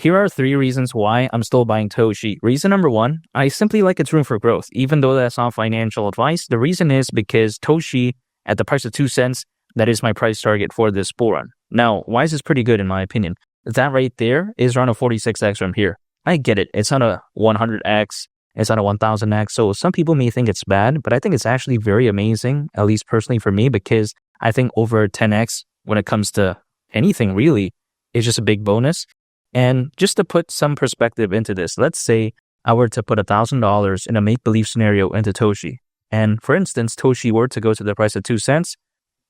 Here are 3 reasons why I'm still buying Toshi. Reason number 1, I simply like its room for growth. Even though that's not financial advice, the reason is because Toshi, at the price of 2 cents, that is my price target for this bull run. Now, why is this pretty good in my opinion? That right there is around a 46x from here. I get it. It's not a 100x. It's not a 1000x. So some people may think it's bad, but I think it's actually very amazing, at least personally for me, because I think over 10x when it comes to anything really is just a big bonus. And just to put some perspective into this, let's say I were to put $1,000 in a make-believe scenario into Toshi. And for instance, Toshi were to go to the price of 2 cents,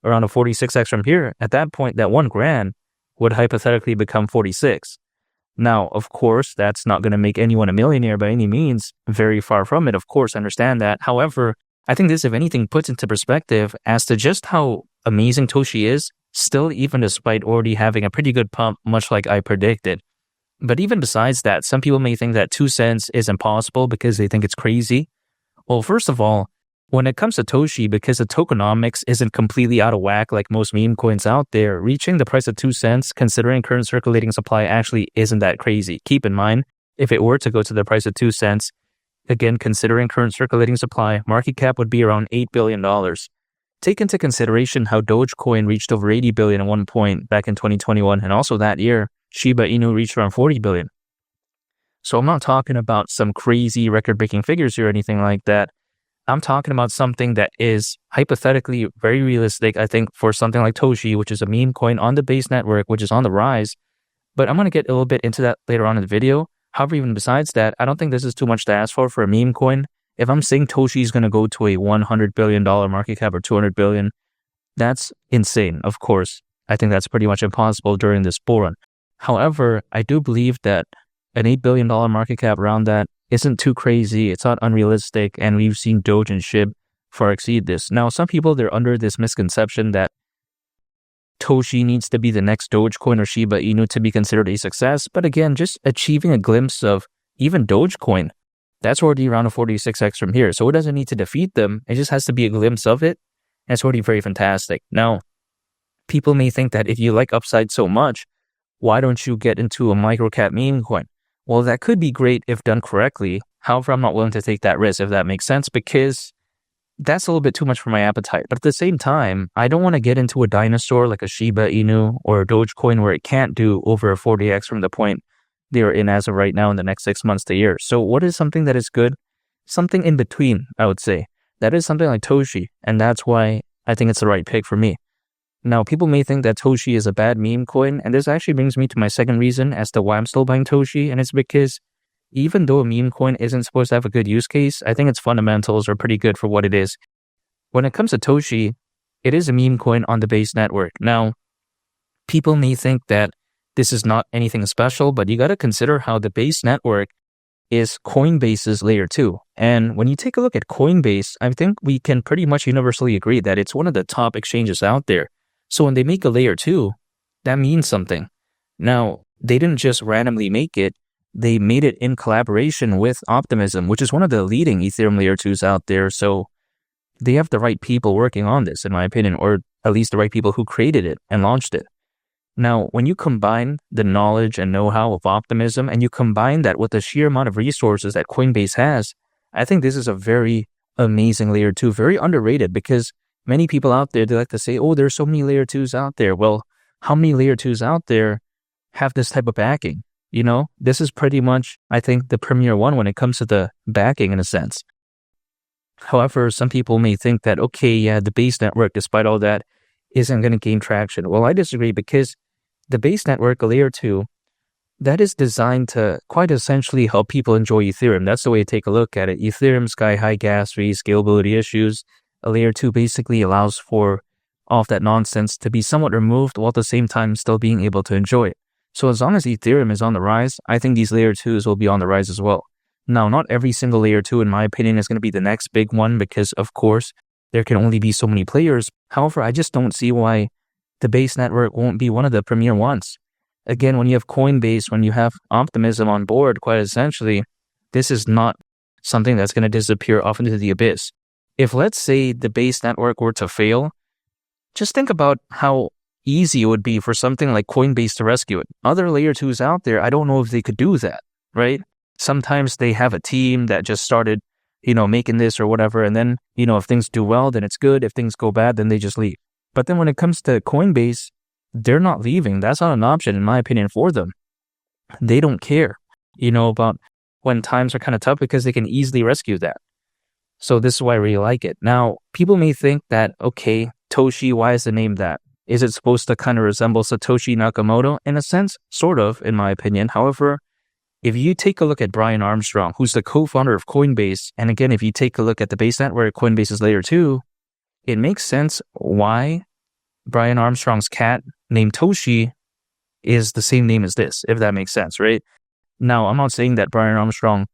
around a 46x from here. At that point, that $1,000 would hypothetically become 46. Now, of course, that's not going to make anyone a millionaire by any means. Very far from it, of course, I understand that. However, I think this, if anything, puts into perspective as to just how amazing Toshi is, still even despite already having a pretty good pump, much like I predicted. But even besides that, some people may think that 2 cents is impossible because they think it's crazy. Well, first of all, when it comes to Toshi, because the tokenomics isn't completely out of whack like most meme coins out there, reaching the price of 2 cents, considering current circulating supply, actually isn't that crazy. Keep in mind, if it were to go to the price of 2 cents, again, considering current circulating supply, market cap would be around $8 billion. Take into consideration how Dogecoin reached over 80 billion at one point back in 2021, and also that year, Shiba Inu reached around 40 billion. So I'm not talking about some crazy record-breaking figures here or anything like that. I'm talking about something that is hypothetically very realistic, I think, for something like Toshi, which is a meme coin on the base network, which is on the rise. But I'm going to get a little bit into that later on in the video. However, even besides that, I don't think this is too much to ask for a meme coin. If I'm saying Toshi is going to go to a $100 billion market cap or 200 billion, that's insane, of course. I think that's pretty much impossible during this bull run. However, I do believe that an $8 billion market cap around that isn't too crazy. It's not unrealistic, and we've seen Doge and SHIB far exceed this. Now, some people, they're under this misconception that Toshi needs to be the next Dogecoin or Shiba Inu to be considered a success. But again, just achieving a glimpse of even Dogecoin, that's already around a 46x from here. So it doesn't need to defeat them. It just has to be a glimpse of it. And it's already very fantastic. Now, people may think that if you like upside so much, why don't you get into a microcap meme coin? Well, that could be great if done correctly. However, I'm not willing to take that risk, if that makes sense, because that's a little bit too much for my appetite. But at the same time, I don't want to get into a dinosaur like a Shiba Inu or a Dogecoin where it can't do over a 40x from the point they're in as of right now in the next 6 months to a year. So what is something that is good? Something in between, I would say. That is something like Toshi, and that's why I think it's the right pick for me. Now, people may think that Toshi is a bad meme coin, and this actually brings me to my second reason as to why I'm still buying Toshi, and it's because even though a meme coin isn't supposed to have a good use case, I think its fundamentals are pretty good for what it is. When it comes to Toshi, it is a meme coin on the base network. Now, people may think that this is not anything special, but you got to consider how the base network is Coinbase's layer 2. And when you take a look at Coinbase, I think we can pretty much universally agree that it's one of the top exchanges out there. So when they make a layer 2, that means something. Now, they didn't just randomly make it. They made it in collaboration with Optimism, which is one of the leading Ethereum layer 2s out there. So they have the right people working on this, in my opinion, or at least the right people who created it and launched it. Now, when you combine the knowledge and know-how of Optimism and you combine that with the sheer amount of resources that Coinbase has, I think this is a very amazing layer 2, very underrated, because many people out there, they like to say, oh, there's so many layer 2s out there. Well, how many layer 2s out there have this type of backing? You know, this is pretty much, I think, the premier one when it comes to the backing in a sense. However, some people may think that, okay, yeah, the base network, despite all that, isn't going to gain traction. Well, I disagree, because the base network, a layer 2, that is designed to quite essentially help people enjoy Ethereum. That's the way to take a look at it. Ethereum, sky-high gas fees, scalability issues. A layer 2 basically allows for all of that nonsense to be somewhat removed while at the same time still being able to enjoy it. So as long as Ethereum is on the rise, I think these layer 2s will be on the rise as well. Now, not every single layer 2, in my opinion, is going to be the next big one because, of course, there can only be so many players. However, I just don't see why the base network won't be one of the premier ones. Again, when you have Coinbase, when you have Optimism on board, quite essentially, this is not something that's going to disappear off into the abyss. If, let's say, the base network were to fail, just think about how easy it would be for something like Coinbase to rescue it. Other layer 2s out there, I don't know if they could do that, right? Sometimes they have a team that just started, making this or whatever. And then, if things do well, then it's good. If things go bad, then they just leave. But then when it comes to Coinbase, they're not leaving. That's not an option, in my opinion, for them. They don't care, about when times are kind of tough because they can easily rescue that. So this is why I really like it. Now, people may think that, okay, Toshi, why is the name that? Is it supposed to kind of resemble Satoshi Nakamoto? In a sense, sort of, in my opinion. However, if you take a look at Brian Armstrong, who's the co-founder of Coinbase, and again, if you take a look at the base network, Coinbase is layer 2, it makes sense why Brian Armstrong's cat named Toshi is the same name as this, if that makes sense, right? Now, I'm not saying that Brian Armstrong,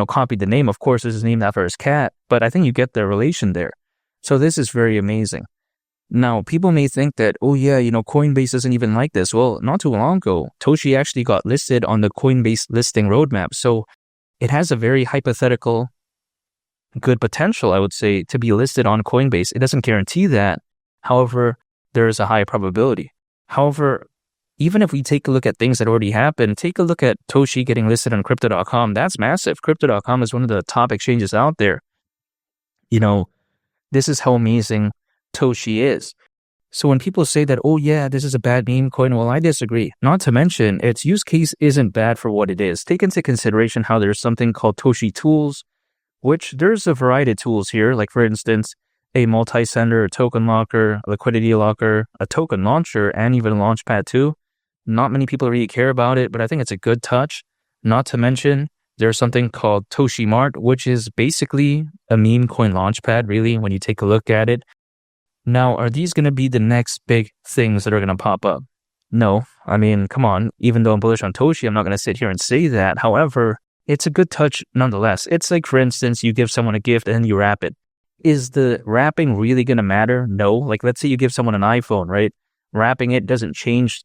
copied the name. Of course, this is named after his cat, but I think you get the relation there. So this is very amazing. Now, people may think that, oh yeah, Coinbase isn't even like this. Well, not too long ago, Toshi actually got listed on the Coinbase listing roadmap. So it has a very hypothetical good potential, I would say, to be listed on Coinbase. It doesn't guarantee that. However, there is a high probability. However, even if we take a look at things that already happened, take a look at Toshi getting listed on Crypto.com. That's massive. Crypto.com is one of the top exchanges out there. This is how amazing Toshi is. So when people say that, oh yeah, this is a bad meme coin, well, I disagree. Not to mention, its use case isn't bad for what it is. Take into consideration how there's something called Toshi tools, which there's a variety of tools here. Like for instance, a multi-sender, a token locker, a liquidity locker, a token launcher, and even a launchpad too. Not many people really care about it, but I think it's a good touch. Not to mention, there's something called Toshi Mart, which is basically a meme coin launchpad, really, when you take a look at it. Now, are these going to be the next big things that are going to pop up? No. I mean, come on. Even though I'm bullish on Toshi, I'm not going to sit here and say that. However, it's a good touch nonetheless. It's like, for instance, you give someone a gift and then you wrap it. Is the wrapping really going to matter? No. Like, let's say you give someone an iPhone, right? Wrapping it doesn't change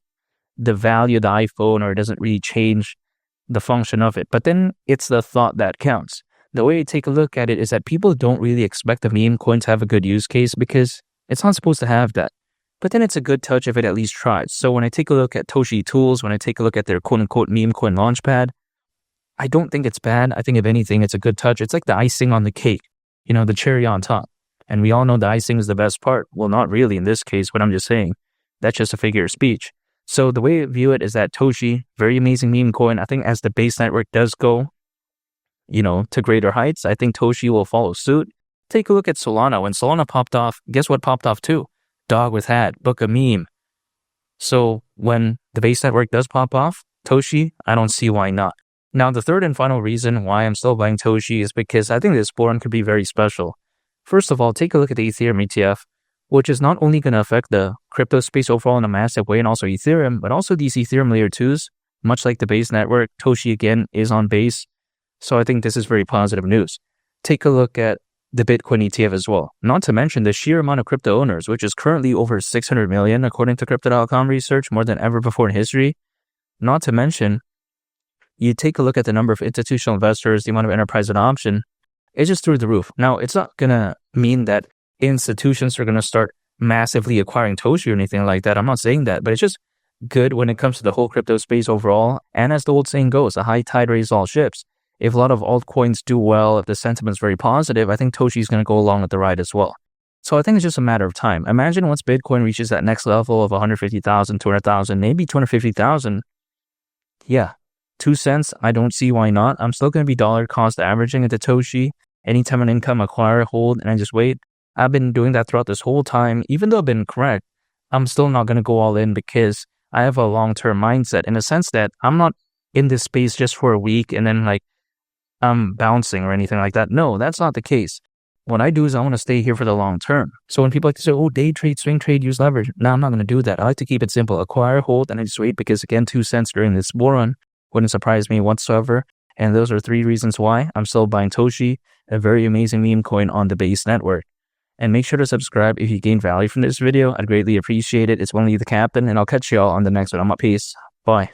the value of the iPhone, or it doesn't really change the function of it. But then it's the thought that counts. The way I take a look at it is that people don't really expect a meme coin to have a good use case because it's not supposed to have that. But then it's a good touch if it at least tries. So when I take a look at Toshi tools, when I take a look at their quote-unquote meme coin launchpad, I don't think it's bad. I think if anything, it's a good touch. It's like the icing on the cake, the cherry on top. And we all know the icing is the best part. Well, not really in this case, but I'm just saying that's just a figure of speech. So the way I view it is that Toshi, very amazing meme coin. I think as the base network does go, to greater heights, I think Toshi will follow suit. Take a look at Solana. When Solana popped off, guess what popped off too? Dog with hat, book a meme. So when the base network does pop off, Toshi, I don't see why not. Now, the third and final reason why I'm still buying Toshi is because I think this bull run could be very special. First of all, take a look at the Ethereum ETF, which is not only going to affect the crypto space overall in a massive way and also Ethereum, but also these Ethereum layer 2s, much like the base network. Toshi, again, is on base. So I think this is very positive news. Take a look at the Bitcoin ETF as well. Not to mention the sheer amount of crypto owners, which is currently over 600 million, according to Crypto.com research, more than ever before in history. Not to mention, you take a look at the number of institutional investors, the amount of enterprise adoption, it's just through the roof. Now, it's not going to mean that institutions are going to start massively acquiring Toshi or anything like that. I'm not saying that, but it's just good when it comes to the whole crypto space overall. And as the old saying goes, a high tide raises all ships. If a lot of altcoins do well, if the sentiment's very positive, I think Toshi is going to go along with the ride as well. So I think it's just a matter of time. Imagine once Bitcoin reaches that next level of 150,000, 200,000, maybe 250,000. Yeah, 2 cents. I don't see why not. I'm still going to be dollar cost averaging into Toshi. Anytime an income, acquire, hold, and I just wait. I've been doing that throughout this whole time. Even though I've been correct, I'm still not going to go all in because I have a long-term mindset in a sense that I'm not in this space just for a week and then I'm bouncing or anything like that. No, that's not the case. What I do is I want to stay here for the long term. So when people like to say, oh, day trade, swing trade, use leverage. No, I'm not going to do that. I like to keep it simple. Acquire, hold, and I just wait because again, 2 cents during this bull run wouldn't surprise me whatsoever. And those are 3 reasons why I'm still buying Toshi, a very amazing meme coin on the base network. And make sure to subscribe if you gain value from this video. I'd greatly appreciate it. It's only the captain, and I'll catch y'all on the next one. I'm up. Peace. Bye.